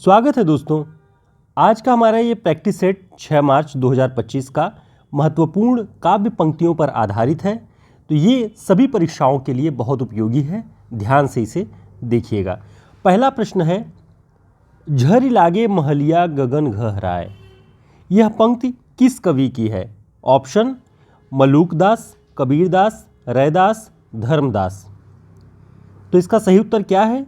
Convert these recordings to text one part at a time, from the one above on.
स्वागत है दोस्तों। आज का हमारा ये प्रैक्टिस सेट 6 मार्च 2025 का महत्वपूर्ण काव्य पंक्तियों पर आधारित है। तो ये सभी परीक्षाओं के लिए बहुत उपयोगी है, ध्यान से इसे देखिएगा। पहला प्रश्न है, झरि लागे महलिया गगन गहराए। यह पंक्ति किस कवि की है? ऑप्शन मलूकदास, कबीरदास, रैदास, धर्मदास। तो इसका सही उत्तर क्या है?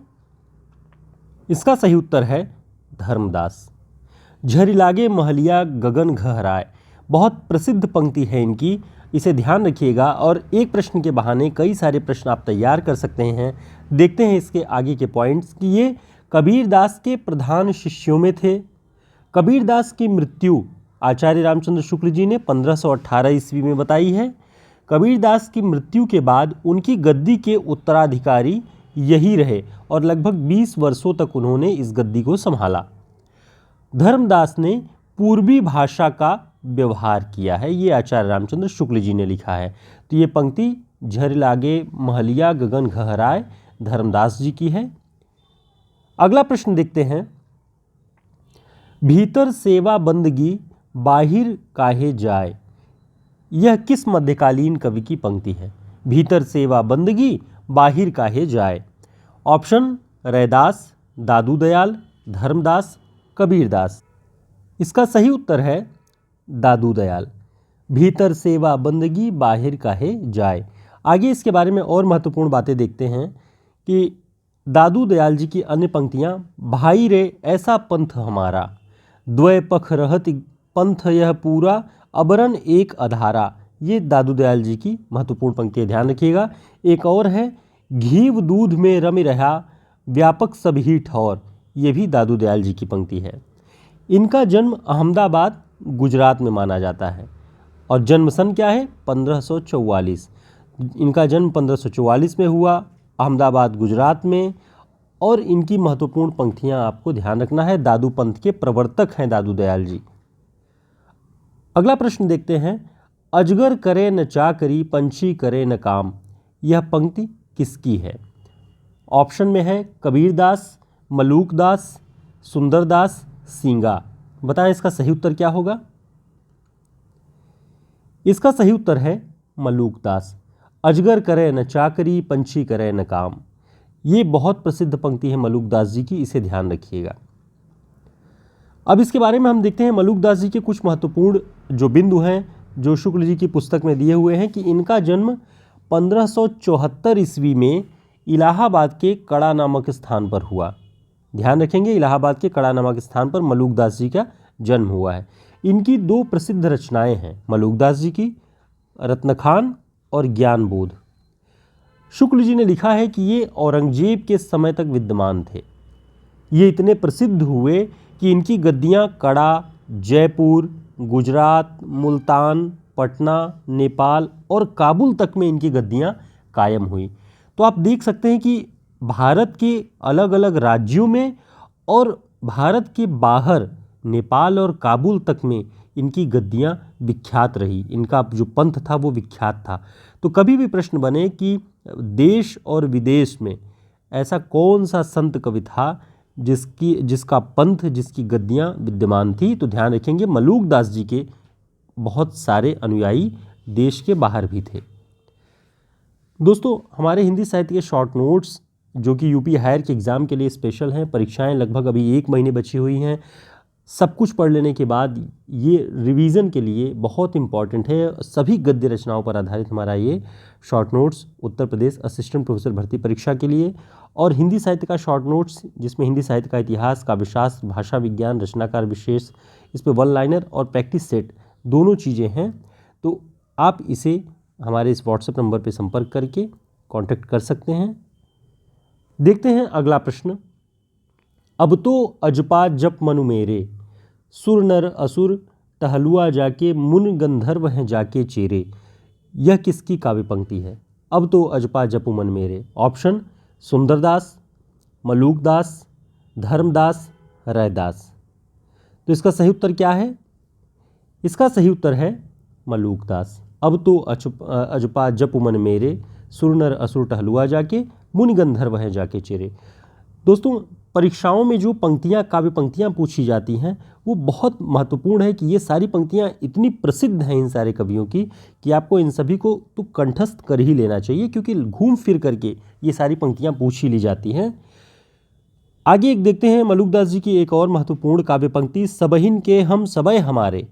इसका सही उत्तर है धर्मदास। झरि लागे महलिया गगन गहराए बहुत प्रसिद्ध पंक्ति है इनकी, इसे ध्यान रखिएगा और एक प्रश्न के बहाने कई सारे प्रश्न आप तैयार कर सकते हैं। देखते हैं इसके आगे के पॉइंट्स कि ये कबीरदास के प्रधान शिष्यों में थे। कबीरदास की मृत्यु आचार्य रामचंद्र शुक्ल जी ने 1518 ईस्वी में बताई है। कबीरदास की मृत्यु के बाद उनकी गद्दी के उत्तराधिकारी यही रहे और लगभग 20 वर्षों तक उन्होंने इस गद्दी को संभाला। धर्मदास ने पूर्वी भाषा का व्यवहार किया है, ये आचार्य रामचंद्र शुक्ल जी ने लिखा है। तो ये पंक्ति झरि लागे महलिया गगन गहराए धर्मदास जी की है। अगला प्रश्न देखते हैं, भीतर सेवा बंदगी बाहिर काहे जाए। यह किस मध्यकालीन कवि की पंक्ति है? भीतर सेवा बंदगी बाहिर काहे जाए। ऑप्शन रैदास, दादू दयाल, धर्मदास, कबीरदास। इसका सही उत्तर है दादू दयाल। भीतर सेवा बंदगी बाहिर काहे जाए। आगे इसके बारे में और महत्वपूर्ण बातें देखते हैं कि दादू दयाल जी की अन्य पंक्तियां, भाई रे ऐसा पंथ हमारा, द्वय पख रहत पंथ यह पूरा, अबरन एक अधारा। ये दादू दयाल जी की महत्वपूर्ण पंक्ति है, ध्यान रखिएगा। एक और है, घीव दूध में रमि रहा, व्यापक सभी ठौर। ये भी दादू दयाल जी की पंक्ति है। इनका जन्म अहमदाबाद गुजरात में माना जाता है और जन्म सन क्या है? 1544। इनका जन्म 1544 में हुआ अहमदाबाद गुजरात में। और इनकी महत्वपूर्ण पंक्तियां आपको ध्यान रखना है, दादू पंथ के प्रवर्तक हैं दादू दयाल जी। अगला प्रश्न देखते हैं, अजगर करे न चाकरी, पंछी करे न काम। यह पंक्ति किसकी है? ऑप्शन में है कबीरदास, मलूकदास, सुंदरदास, सींगा। बताएं इसका सही उत्तर क्या होगा? इसका सही उत्तर है मलूकदास। अजगर करे न चाकरी, पंछी करे न काम। ये बहुत प्रसिद्ध पंक्ति है मलूकदास जी की, इसे ध्यान रखिएगा। अब इसके बारे में हम देखते हैं मलूकदास जी के कुछ महत्वपूर्ण जो बिंदु हैं जो शुक्ल जी की पुस्तक में दिए हुए हैं कि इनका जन्म 1574 ईस्वी में इलाहाबाद के कड़ा नामक स्थान पर हुआ। ध्यान रखेंगे, इलाहाबाद के कड़ा नामक स्थान पर मलूकदास जी का जन्म हुआ है। इनकी दो प्रसिद्ध रचनाएं हैं मलूकदास जी की, रत्नखान और ज्ञानबोध। शुक्ल जी ने लिखा है कि ये औरंगजेब के समय तक विद्यमान थे। ये इतने प्रसिद्ध हुए कि इनकी गद्दियाँ कड़ा, जयपुर, गुजरात, मुल्तान, पटना, नेपाल और काबुल तक में इनकी गद्दियाँ कायम हुई। तो आप देख सकते हैं कि भारत के अलग अलग राज्यों में और भारत के बाहर नेपाल और काबुल तक में इनकी गद्दियाँ विख्यात रही। इनका जो पंथ था वो विख्यात था। तो कभी भी प्रश्न बने कि देश और विदेश में ऐसा कौन सा संत कवि था जिसका पंथ, जिसकी गद्दियाँ विद्यमान थी, तो ध्यान रखेंगे मलूकदास जी के बहुत सारे अनुयायी देश के बाहर भी थे। दोस्तों, हमारे हिंदी साहित्य के शॉर्ट नोट्स जो कि यूपी हायर के एग्ज़ाम के लिए स्पेशल हैं, परीक्षाएं लगभग अभी 1 महीने बची हुई हैं, सब कुछ पढ़ लेने के बाद ये रिवीजन के लिए बहुत इम्पॉर्टेंट है। सभी गद्य रचनाओं पर आधारित हमारा ये short notes Uttar Pradesh assistant professor भर्ती परीक्षा के लिए, और हिंदी साहित्य का शॉर्ट नोट्स जिसमें हिंदी साहित्य का इतिहास, काव्यशास्त्र, भाषा विज्ञान, रचनाकार विशेष, इस पर 1 लाइनर और प्रैक्टिस सेट दोनों चीज़ें हैं। तो आप इसे हमारे इस व्हाट्सएप नंबर पर संपर्क करके कॉन्टैक्ट कर सकते हैं। देखते हैं अगला प्रश्न, अब तो अजपा जप मनु मेरे, सुर नर असुर टहलुआ जाके, मुन गंधर्व हैं जाके चेरे। यह किसकी काव्य पंक्ति है? अब तो अजपा जपु मन मेरे। ऑप्शन सुंदरदास, मलूकदास, धर्मदास, रैदास। तो इसका सही उत्तर क्या है? इसका सही उत्तर है मलूकदास। अब तो अजपा जपु मन मेरे, सुर नर असुर टहलुआ जाके, मुनि गंधर्व हैं जाके चेरे। दोस्तों, परीक्षाओं में जो पंक्तियाँ, काव्य पंक्तियाँ पूछी जाती हैं वो बहुत महत्वपूर्ण है कि ये सारी पंक्तियाँ इतनी प्रसिद्ध हैं इन सारे कवियों की कि आपको इन सभी को तो कंठस्थ कर ही लेना चाहिए, क्योंकि घूम फिर करके ये सारी पंक्तियाँ पूछ ही ली जाती हैं। आगे एक देखते हैं मलुकदास जी की एक और महत्वपूर्ण काव्य पंक्ति, सबहिन के हम सबय हमारे,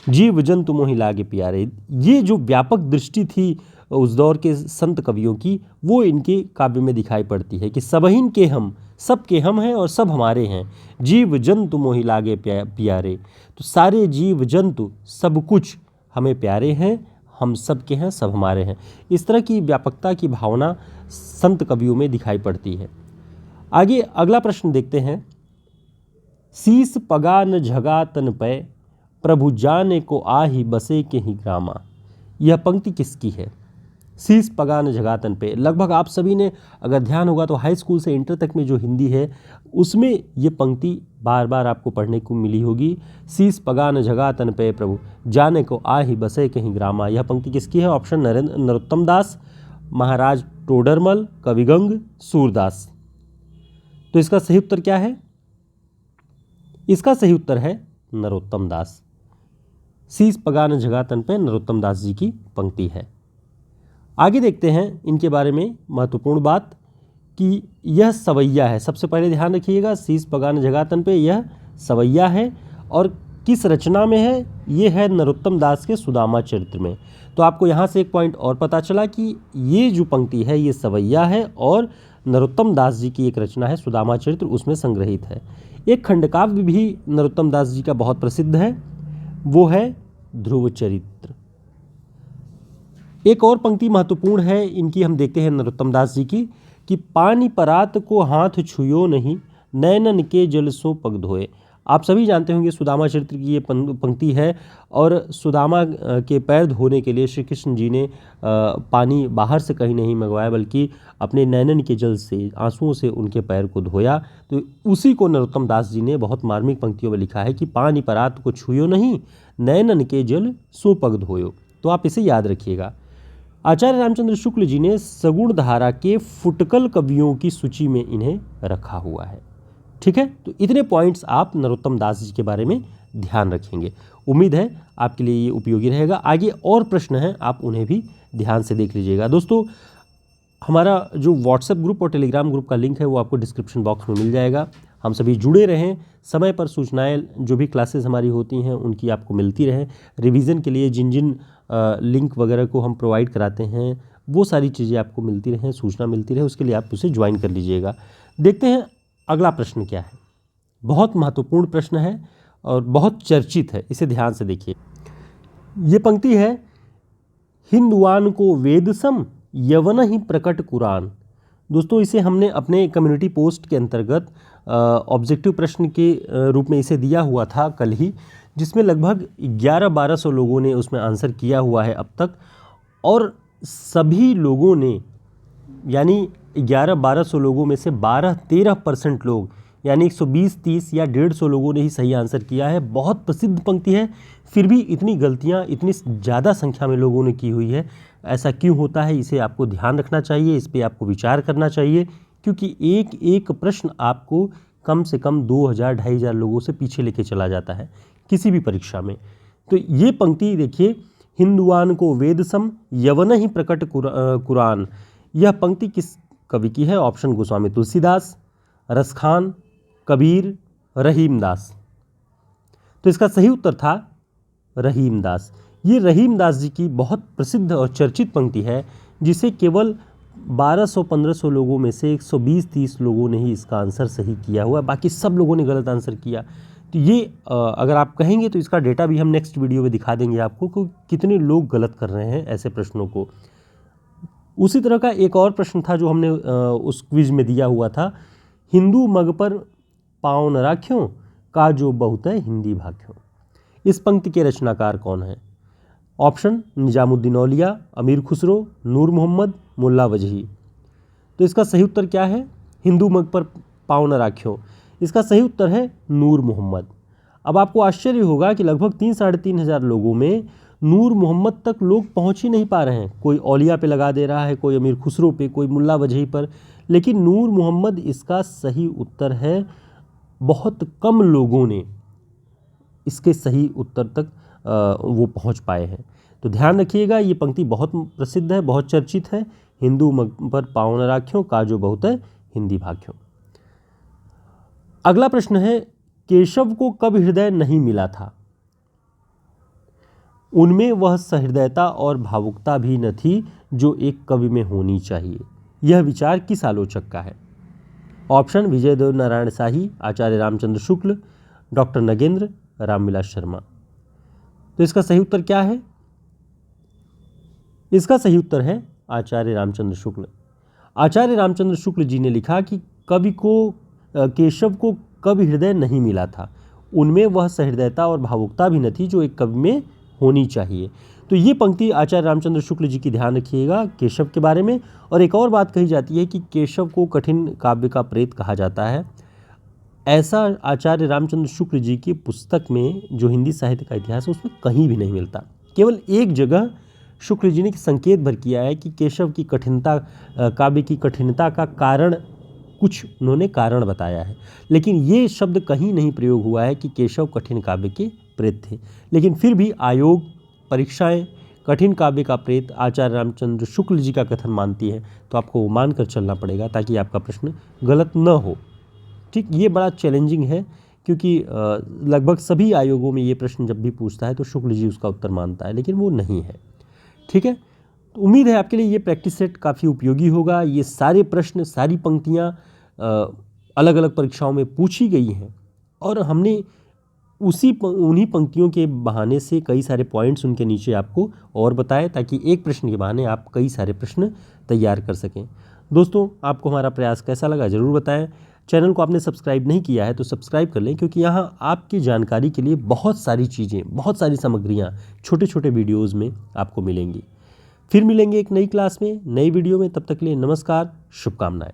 जीव जंतु मोहि लागे प्यारे। ये जो व्यापक दृष्टि थी उस दौर के संत कवियों की, वो इनके काव्य में दिखाई पड़ती है कि सबहिन के हम, सब के हम हैं और सब हमारे हैं, जीव जंतु मोहि लागे प्यारे। तो सारे जीव जंतु सब कुछ हमें प्यारे हैं, हम सब के हैं, सब हमारे हैं। इस तरह की व्यापकता की भावना संत कवियों में दिखाई पड़ती है। आगे अगला प्रश्न देखते हैं, शीस पगा न झगा तन पै, प्रभु जाने को आही बसे के ही ग्रामा। यह पंक्ति किसकी है? शीस पगा न झगा तन पे, लगभग आप सभी ने अगर ध्यान होगा तो हाई स्कूल से इंटर तक में जो हिंदी है उसमें ये पंक्ति बार बार आपको पढ़ने को मिली होगी। शीस पगा न झगा तन पे, प्रभु जाने को आही बसे कहीं ग्रामा। यह पंक्ति किसकी है? ऑप्शन नरोत्तम दास, महाराज टोडरमल, कविगंग, सूरदास। तो इसका सही उत्तर क्या है? इसका सही उत्तर है नरोत्तम दास। शीस पगा न झगा तन पे नरोत्तम दास जी की पंक्ति है। आगे देखते हैं इनके बारे में महत्वपूर्ण बात कि यह सवैया है। सबसे पहले ध्यान रखिएगा, शीस पगा न झगा तन पे यह सवैया है और किस रचना में है? ये है नरोत्तम दास के सुदामा चरित्र में। तो आपको यहाँ से एक पॉइंट और पता चला कि ये जो पंक्ति है ये सवैया है और नरोत्तम दास जी की एक रचना है सुदामा चरित्र, उसमें संग्रहित है। एक खंडकाव्य भी नरोत्तम दास जी का बहुत प्रसिद्ध है, वो है ध्रुव चरित्र। एक और पंक्ति महत्वपूर्ण है इनकी, हम देखते हैं नरोत्तम दास जी की, कि पानी परात को हाथ छुयो नहीं, नैनन के जल सो पग धोए। आप सभी जानते होंगे सुदामा चरित्र की ये पंक्ति है और सुदामा के पैर धोने के लिए श्री कृष्ण जी ने पानी बाहर से कहीं नहीं मंगवाया, बल्कि अपने नैनन के जल से, आंसुओं से उनके पैर को धोया। तो उसी को नरोत्तम दास जी ने बहुत मार्मिक पंक्तियों में लिखा है कि पानी परात को छुयो नहीं, नैनन के जल सो पग धोयो। तो आप इसे याद रखिएगा। आचार्य रामचंद्र शुक्ल जी ने सगुण धारा के फुटकल कवियों की सूची में इन्हें रखा हुआ है। ठीक है, तो इतने पॉइंट्स आप नरोत्तम दास जी के बारे में ध्यान रखेंगे। उम्मीद है आपके लिए ये उपयोगी रहेगा। आगे और प्रश्न हैं, आप उन्हें भी ध्यान से देख लीजिएगा। दोस्तों, हमारा जो व्हाट्सएप ग्रुप और टेलीग्राम ग्रुप का लिंक है वो आपको डिस्क्रिप्शन बॉक्स में मिल जाएगा। हम सभी जुड़े रहें, समय पर सूचनाएं जो भी क्लासेस हमारी होती हैं उनकी आपको मिलती रहे। रिवीजन के लिए जिन जिन लिंक वगैरह को हम प्रोवाइड कराते हैं वो सारी चीज़ें आपको मिलती रहें, सूचना मिलती रहे, उसके लिए आप उसे ज्वाइन कर लीजिएगा। देखते हैं अगला प्रश्न क्या है। बहुत महत्वपूर्ण प्रश्न है और बहुत चर्चित है, इसे ध्यान से देखिए। ये पंक्ति है, हिंदुआन को वेद सम यवन ही प्रकट कुरान। दोस्तों, इसे हमने अपने कम्युनिटी पोस्ट के अंतर्गत ऑब्जेक्टिव प्रश्न के रूप में इसे दिया हुआ था कल ही, जिसमें लगभग 1100-1200 लोगों ने उसमें आंसर किया हुआ है अब तक। और सभी लोगों ने, यानी 1100-1200 लोगों में से 12-13% लोग, यानी 120-30 या 150 लोगों ने ही सही आंसर किया है। बहुत प्रसिद्ध पंक्ति है, फिर भी इतनी गलतियां इतनी ज़्यादा संख्या में लोगों ने की हुई है। ऐसा क्यों होता है, इसे आपको ध्यान रखना चाहिए, इस पर आपको विचार करना चाहिए, क्योंकि एक एक प्रश्न आपको कम से कम 2000-2500 लोगों से पीछे लेके चला जाता है किसी भी परीक्षा में। तो ये पंक्ति देखिए, हिंदुआन को वेद सम यवन ही प्रकट कुरान, यह पंक्ति किस कवि की है? ऑप्शन गोस्वामी तुलसीदास, रसखान, कबीर, रहीमदास। तो इसका सही उत्तर था रहीमदास। ये रहीमदास जी की बहुत प्रसिद्ध और चर्चित पंक्ति है, जिसे केवल 1200-1500 लोगों में से 120-30 लोगों ने ही इसका आंसर सही किया हुआ है, बाकी सब लोगों ने गलत आंसर किया। तो ये अगर आप कहेंगे तो इसका डेटा भी हम नेक्स्ट वीडियो में दिखा देंगे आपको कि कितने लोग गलत कर रहे हैं ऐसे प्रश्नों को। उसी तरह का एक और प्रश्न था जो हमने उस क्विज में दिया हुआ था, हिंदू मग पर पाँव न राख्यों, का जो बहुत है हिंदी भाख्यों। इस पंक्ति के रचनाकार कौन है? ऑप्शन निजामुद्दीन औलिया, अमीर खुसरो, नूर मोहम्मद, मुल्ला वजही। तो इसका सही उत्तर क्या है? हिंदू मग पर पाँव न राख्यों। इसका सही उत्तर है नूर मोहम्मद। अब आपको आश्चर्य होगा कि लगभग 3-3.5 हज़ार लोगों में नूर मोहम्मद तक लोग पहुंच ही नहीं पा रहे हैं। कोई औलिया पे लगा दे रहा है, कोई अमीर खुसरो पे, कोई मुल्ला वजही पर, लेकिन नूर मोहम्मद इसका सही उत्तर है। बहुत कम लोगों ने इसके सही उत्तर तक वो पहुंच पाए हैं। तो ध्यान रखिएगा, ये पंक्ति बहुत प्रसिद्ध है, बहुत चर्चित है। हिंदू मग पर पाँव न राख्यों, काजो बहुत है हिंदी भाख्यों। अगला प्रश्न है, केशव को कब हृदय नहीं मिला था? उनमें वह सहृदयता और भावुकता भी न थी जो एक कवि में होनी चाहिए। यह विचार किस आलोचक का है? ऑप्शन विजयदेव नारायण शाही, आचार्य रामचंद्र शुक्ल, डॉक्टर नगेंद्र, रामविलास शर्मा। तो इसका सही उत्तर क्या है? इसका सही उत्तर है आचार्य रामचंद्र शुक्ल। आचार्य रामचंद्र शुक्ल जी ने लिखा कि केशव को कवि हृदय नहीं मिला था, उनमें वह सहृदयता और भावुकता भी न थी जो एक कवि में होनी चाहिए। तो ये पंक्ति आचार्य रामचंद्र शुक्ल जी की ध्यान रखिएगा केशव के बारे में। और एक और बात कही जाती है कि केशव को कठिन काव्य का प्रेत कहा जाता है। ऐसा आचार्य रामचंद्र शुक्ल जी की पुस्तक में, जो हिंदी साहित्य का इतिहास है, उसमें कहीं भी नहीं मिलता। केवल एक जगह शुक्ल जी ने संकेत भर किया है कि केशव की कठिनता, काव्य की कठिनता का कारण, कुछ उन्होंने कारण बताया है, लेकिन ये शब्द कहीं नहीं प्रयोग हुआ है कि केशव कठिन काव्य के प्रेत थे। लेकिन फिर भी आयोग, परीक्षाएं कठिन काव्य का प्रेत आचार्य रामचंद्र शुक्ल जी का कथन मानती है, तो आपको वो मानकर चलना पड़ेगा ताकि आपका प्रश्न गलत न हो। ठीक, ये बड़ा चैलेंजिंग है क्योंकि लगभग सभी आयोगों में ये प्रश्न जब भी पूछता है तो शुक्ल जी उसका उत्तर मानता है, लेकिन वो नहीं है। ठीक है, तो उम्मीद है आपके लिए ये प्रैक्टिस सेट काफ़ी उपयोगी होगा। ये सारे प्रश्न, सारी पंक्तियाँ अलग अलग परीक्षाओं में पूछी गई हैं और हमने उन्हीं पंक्तियों के बहाने से कई सारे पॉइंट्स उनके नीचे आपको और बताए, ताकि एक प्रश्न के बहाने आप कई सारे प्रश्न तैयार कर सकें। दोस्तों, आपको हमारा प्रयास कैसा लगा ज़रूर बताएं। चैनल को आपने सब्सक्राइब नहीं किया है तो सब्सक्राइब कर लें, क्योंकि यहाँ आपकी जानकारी के लिए बहुत सारी चीज़ें, बहुत सारी सामग्रियाँ छोटे छोटे वीडियोज़ में आपको मिलेंगी। फिर मिलेंगे एक नई क्लास में, नई वीडियो में। तब तक के लिए नमस्कार, शुभकामनाएं।